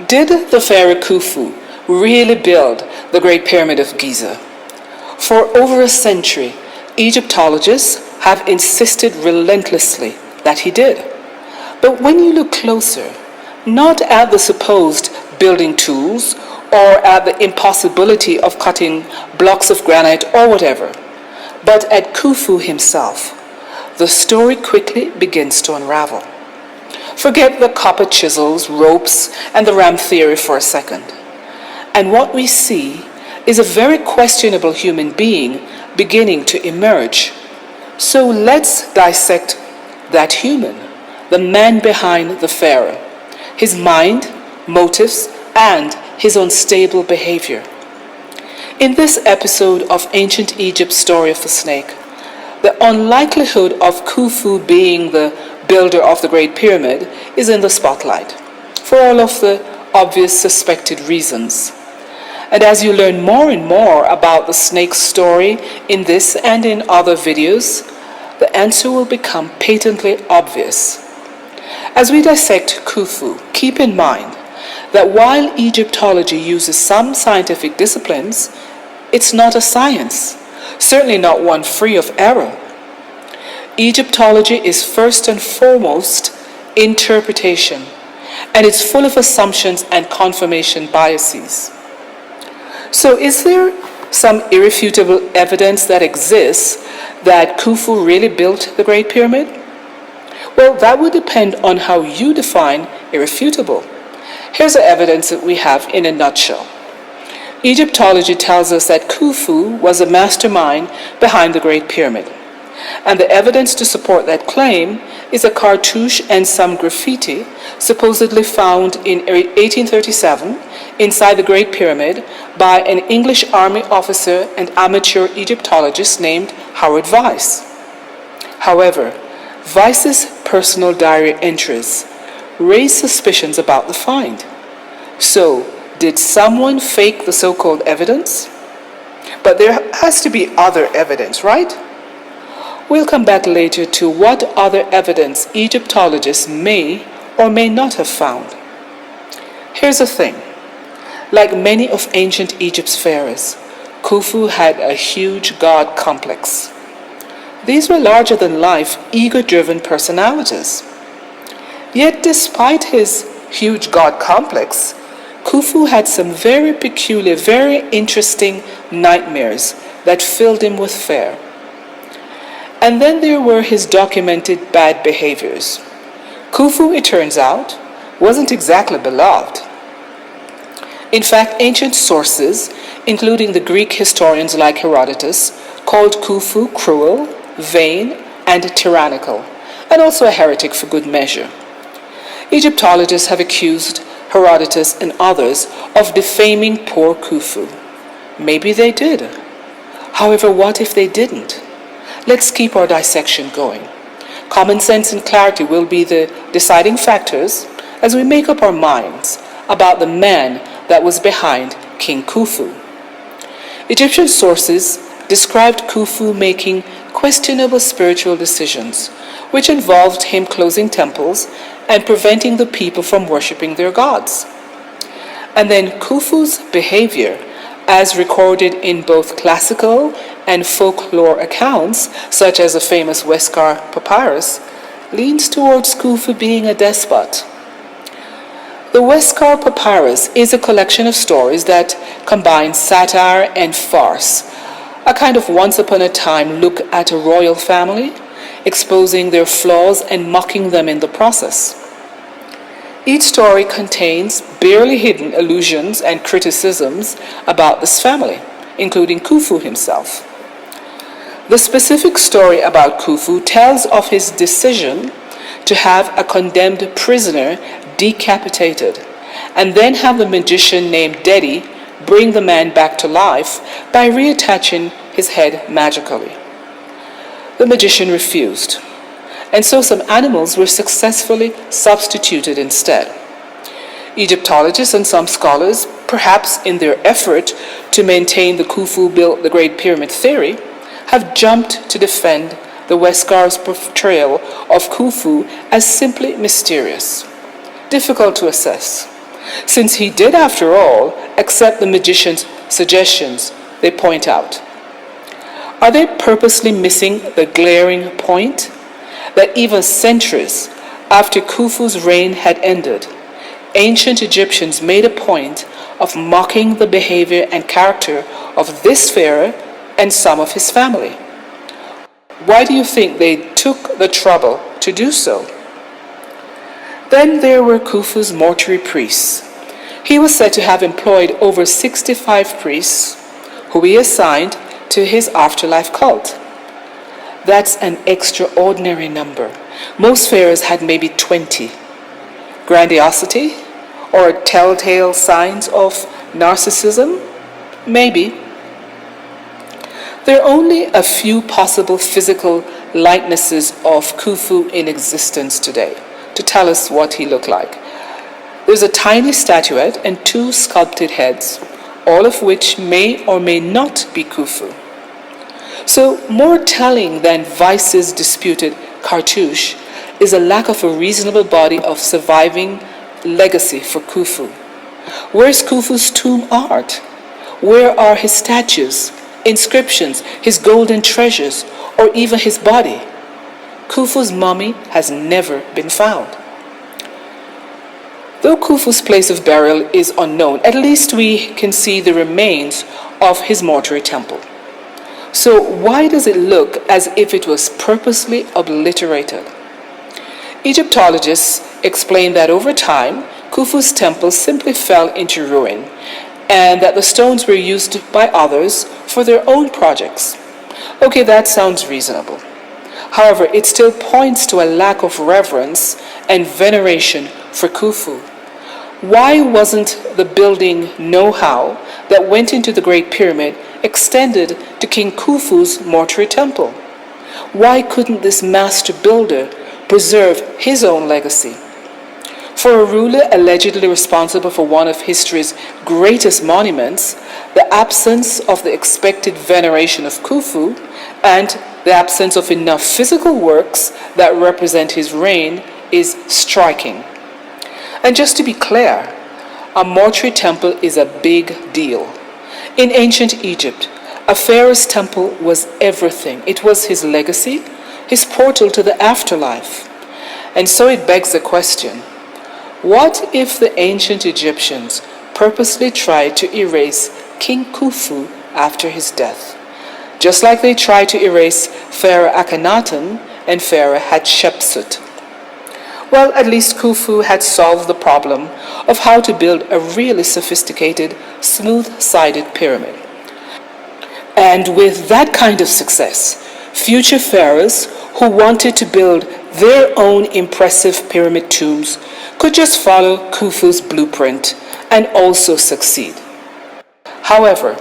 Did the Pharaoh Khufu really build the Great Pyramid of Giza? For over a century, Egyptologists have insisted relentlessly that he did. But when you look closer, not at the supposed building tools or at the impossibility of cutting blocks of granite or whatever, but at Khufu himself, the story quickly begins to unravel. Forget the copper chisels, ropes, and the ram theory for a second. And what we see is a very questionable human being beginning to emerge. So let's dissect that human, the man behind the Pharaoh, his mind, motives, and his unstable behavior. In this episode of Ancient Egypt's Story of the Snake, the unlikelihood of Khufu being the builder of the Great Pyramid is in the spotlight, for all of the obvious suspected reasons. And as you learn more and more about the snake's story in this and in other videos, the answer will become patently obvious. As we dissect Khufu, keep in mind that while Egyptology uses some scientific disciplines, it's not a science, certainly not one free of error. Egyptology is first and foremost interpretation, and it's full of assumptions and confirmation biases. So is there some irrefutable evidence that exists that Khufu really built the Great Pyramid? Well, that would depend on how you define irrefutable. Here's the evidence that we have in a nutshell. Egyptology tells us that Khufu was a mastermind behind the Great Pyramid. And the evidence to support that claim is a cartouche and some graffiti supposedly found in 1837 inside the Great Pyramid by an English army officer and amateur Egyptologist named Howard Vyse. However, Vyse's personal diary entries raise suspicions about the find. So, did someone fake the so-called evidence? But there has to be other evidence, right? We'll come back later to what other evidence Egyptologists may or may not have found. Here's the thing. Like many of ancient Egypt's pharaohs, Khufu had a huge god complex. These were larger-than-life, ego-driven personalities. Yet despite his huge god complex, Khufu had some very peculiar, very interesting nightmares that filled him with fear. And then there were his documented bad behaviors. Khufu, it turns out, wasn't exactly beloved. In fact, ancient sources, including the Greek historians like Herodotus, called Khufu cruel, vain, and tyrannical, and also a heretic for good measure. Egyptologists have accused Herodotus and others of defaming poor Khufu. Maybe they did. However, what if they didn't? Let's keep our dissection going. Common sense and clarity will be the deciding factors as we make up our minds about the man that was behind King Khufu. Egyptian sources described Khufu making questionable spiritual decisions, which involved him closing temples and preventing the people from worshipping their gods. And then Khufu's behavior, as recorded in both classical and folklore accounts, such as the famous Westcar Papyrus, leans towards Khufu being a despot. The Westcar Papyrus is a collection of stories that combine satire and farce, a kind of once-upon-a-time look at a royal family, exposing their flaws and mocking them in the process. Each story contains barely hidden allusions and criticisms about this family, including Khufu himself. The specific story about Khufu tells of his decision to have a condemned prisoner decapitated, and then have the magician named Dedi bring the man back to life by reattaching his head magically. The magician refused, and so some animals were successfully substituted instead. Egyptologists and some scholars, perhaps in their effort to maintain the Khufu built the Great Pyramid theory, have jumped to defend the Westcar's portrayal of Khufu as simply mysterious, difficult to assess, since he did, after all, accept the magician's suggestions, they point out. Are they purposely missing the glaring point that even centuries after Khufu's reign had ended, ancient Egyptians made a point of mocking the behavior and character of this pharaoh and some of his family? Why do you think they took the trouble to do so? Then there were Khufu's mortuary priests. He was said to have employed over 65 priests who he assigned to his afterlife cult. That's an extraordinary number. Most pharaohs had maybe 20. Grandiosity or telltale signs of narcissism? Maybe. There are only a few possible physical likenesses of Khufu in existence today to tell us what he looked like. There's a tiny statuette and 2 sculpted heads, all of which may or may not be Khufu. So more telling than Vice's disputed cartouche is a lack of a reasonable body of surviving legacy for Khufu. Where's Khufu's tomb art? Where are his statues, inscriptions, his golden treasures, or even his body? Khufu's mummy has never been found. Though Khufu's place of burial is unknown, at least we can see the remains of his mortuary temple. So why does it look as if it was purposely obliterated? Egyptologists explain that over time, Khufu's temple simply fell into ruin, and that the stones were used by others for their own projects. Okay, that sounds reasonable. However, it still points to a lack of reverence and veneration for Khufu. Why wasn't the building know-how that went into the Great Pyramid extended to King Khufu's mortuary temple? Why couldn't this master builder preserve his own legacy? For a ruler allegedly responsible for one of history's greatest monuments, the absence of the expected veneration of Khufu and the absence of enough physical works that represent his reign is striking. And just to be clear, a mortuary temple is a big deal. In ancient Egypt, a pharaoh's temple was everything. It was his legacy, his portal to the afterlife. And so it begs the question, what if the ancient Egyptians purposely tried to erase King Khufu after his death, just like they tried to erase Pharaoh Akhenaten and Pharaoh Hatshepsut? Well, at least Khufu had solved the problem of how to build a really sophisticated, smooth-sided pyramid. And with that kind of success, future pharaohs who wanted to build their own impressive pyramid tombs could just follow Khufu's blueprint and also succeed. However,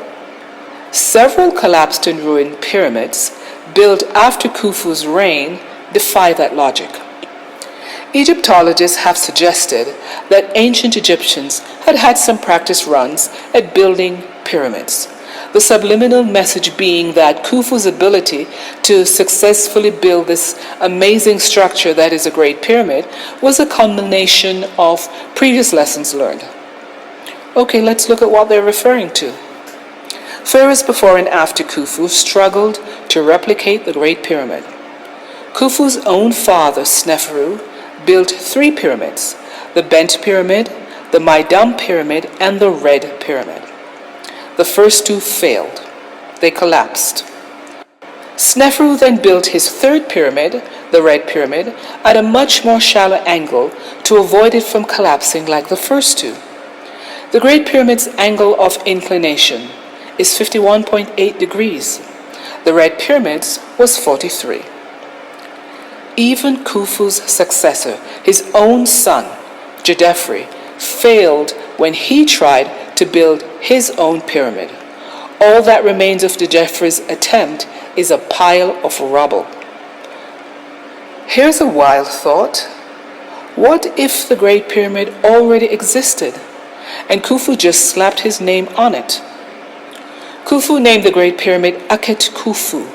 several collapsed and ruined pyramids built after Khufu's reign defy that logic. Egyptologists have suggested that ancient Egyptians had had some practice runs at building pyramids, the subliminal message being that Khufu's ability to successfully build this amazing structure that is a Great Pyramid was a culmination of previous lessons learned. Okay, let's look at what they're referring to. Pharaohs before and after Khufu struggled to replicate the Great Pyramid. Khufu's own father, Sneferu, built 3 pyramids: the Bent Pyramid, the Maidam Pyramid, and the Red Pyramid. The first 2 failed. They collapsed. Sneferu then built his 3rd pyramid, the Red Pyramid, at a much more shallow angle to avoid it from collapsing like the first 2. The Great Pyramid's angle of inclination is 51.8 degrees. The Red Pyramid's was 43. Even Khufu's successor, his own son, Djedefre, failed when he tried to build his own pyramid. All that remains of Djedefre's attempt is a pile of rubble. Here's a wild thought. What if the Great Pyramid already existed and Khufu just slapped his name on it? Khufu named the Great Pyramid Akhet Khufu,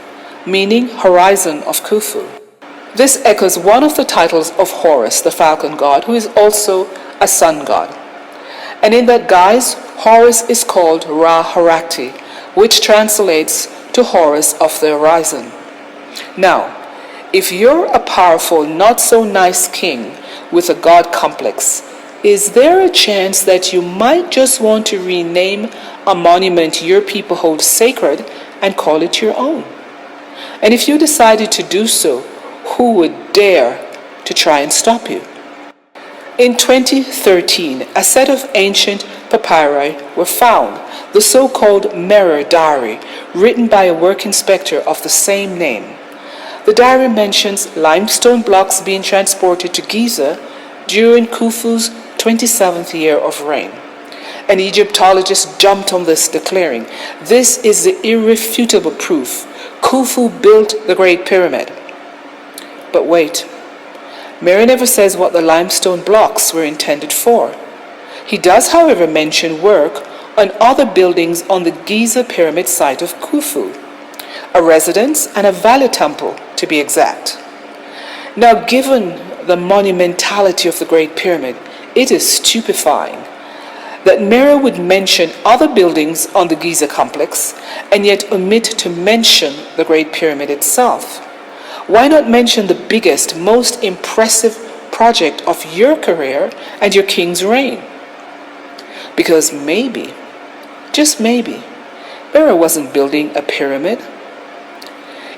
meaning horizon of Khufu. This echoes one of the titles of Horus, the falcon god, who is also a sun god. And in that guise, Horus is called Ra-Harakti, which translates to Horus of the horizon. Now, if you're a powerful, not-so-nice king with a god complex, is there a chance that you might just want to rename a monument your people hold sacred and call it your own? And if you decided to do so, who would dare to try and stop you? In 2013, a set of ancient papyri were found, the so-called Merer diary, written by a work inspector of the same name. The diary mentions limestone blocks being transported to Giza during Khufu's 27th year of reign. An Egyptologist jumped on this, declaring, "This is the irrefutable proof. Khufu built the Great Pyramid." But wait, Merer never says what the limestone blocks were intended for. He does, however, mention work on other buildings on the Giza pyramid site of Khufu, a residence and a valley temple to be exact. Now, given the monumentality of the Great Pyramid, it is stupefying that Merer would mention other buildings on the Giza complex and yet omit to mention the Great Pyramid itself. Why not mention the biggest, most impressive project of your career and your king's reign? Because maybe, just maybe, Merer wasn't building a pyramid.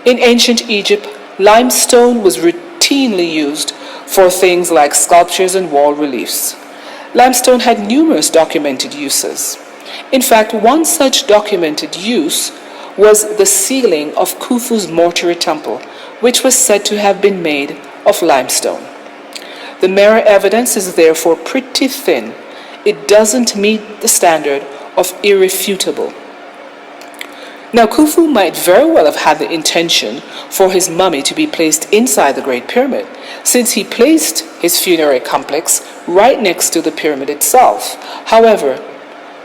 In ancient Egypt, limestone was routinely used for things like sculptures and wall reliefs. Limestone had numerous documented uses. In fact, one such documented use was the ceiling of Khufu's mortuary temple, which was said to have been made of limestone. The Merer evidence is therefore pretty thin. It doesn't meet the standard of irrefutable. Now, Khufu might very well have had the intention for his mummy to be placed inside the Great Pyramid, since he placed his funerary complex right next to the pyramid itself. However,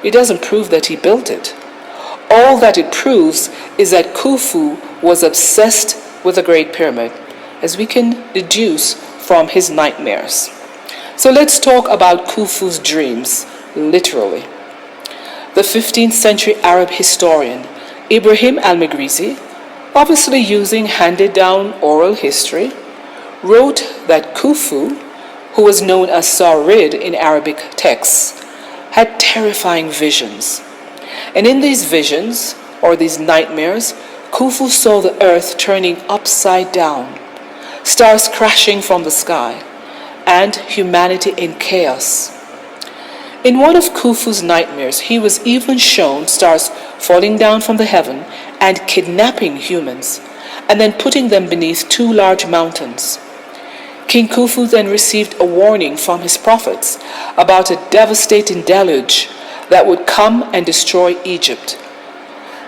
it doesn't prove that he built it. All that it proves is that Khufu was obsessed with the Great Pyramid, as we can deduce from his nightmares. So let's talk about Khufu's dreams, literally. The 15th century Arab historian Ibrahim al-Magrizi, obviously using handed-down oral history, wrote that Khufu, who was known as Saurid in Arabic texts, had terrifying visions. And in these visions, or these nightmares, Khufu saw the earth turning upside down, stars crashing from the sky, and humanity in chaos. In one of Khufu's nightmares, he was even shown stars falling down from the heaven and kidnapping humans, and then putting them beneath two large mountains. King Khufu then received a warning from his prophets about a devastating deluge that would come and destroy Egypt.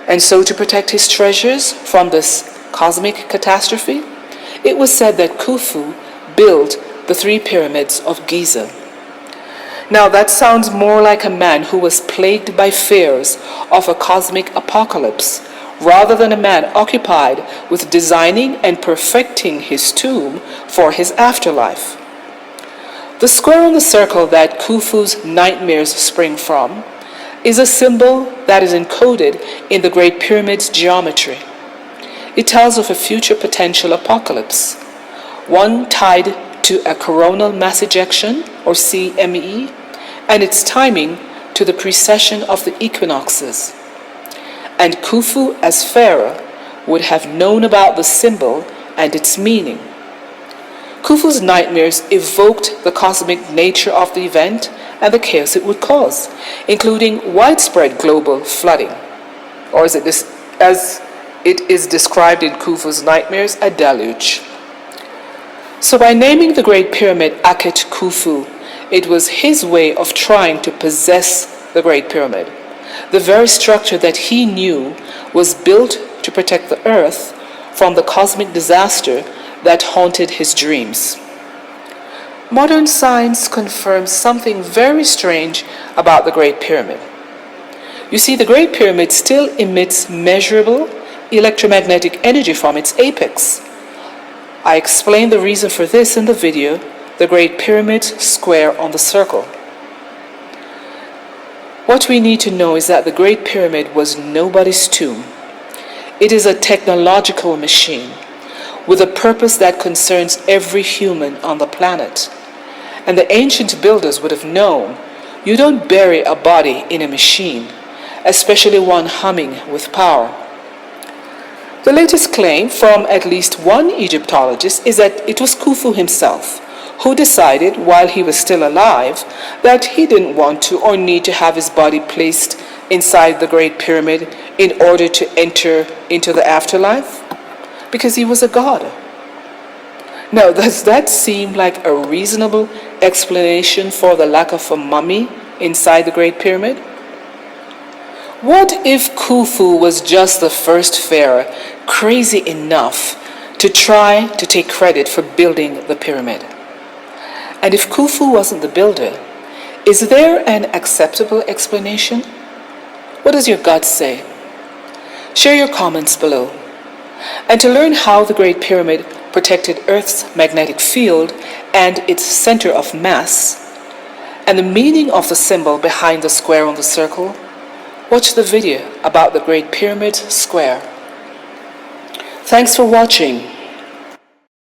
And so, to protect his treasures from this cosmic catastrophe, it was said that Khufu built the 3 pyramids of Giza. Now, that sounds more like a man who was plagued by fears of a cosmic apocalypse, rather than a man occupied with designing and perfecting his tomb for his afterlife. The square on the circle that Khufu's nightmares spring from is a symbol that is encoded in the Great Pyramid's geometry. It tells of a future potential apocalypse, one tied to a coronal mass ejection, or CME, and its timing to the precession of the equinoxes. And Khufu, as Pharaoh, would have known about the symbol and its meaning. Khufu's nightmares evoked the cosmic nature of the event and the chaos it would cause, including widespread global flooding, or as it is described in Khufu's nightmares, a deluge. So by naming the Great Pyramid Akhet Khufu, it was his way of trying to possess the Great Pyramid, the very structure that he knew was built to protect the earth from the cosmic disaster that haunted his dreams. Modern science confirms something very strange about the Great Pyramid. You see, the Great Pyramid still emits measurable electromagnetic energy from its apex. I explained the reason for this in the video, The Great Pyramid Square on the Circle. What we need to know is that the Great Pyramid was nobody's tomb. It is a technological machine with a purpose that concerns every human on the planet. And the ancient builders would have known you don't bury a body in a machine, especially one humming with power. The latest claim from at least one Egyptologist is that it was Khufu himself who decided while he was still alive that he didn't want to or need to have his body placed inside the Great Pyramid in order to enter into the afterlife, because he was a god. Now, does that seem like a reasonable explanation for the lack of a mummy inside the Great Pyramid? What if Khufu was just the first pharaoh, crazy enough to try to take credit for building the pyramid? And if Khufu wasn't the builder, is there an acceptable explanation? What does your gut say? Share your comments below. And to learn how the Great Pyramid protected Earth's magnetic field and its center of mass, and the meaning of the symbol behind the square on the circle, watch the video about the Great Pyramid Square. Thanks for watching.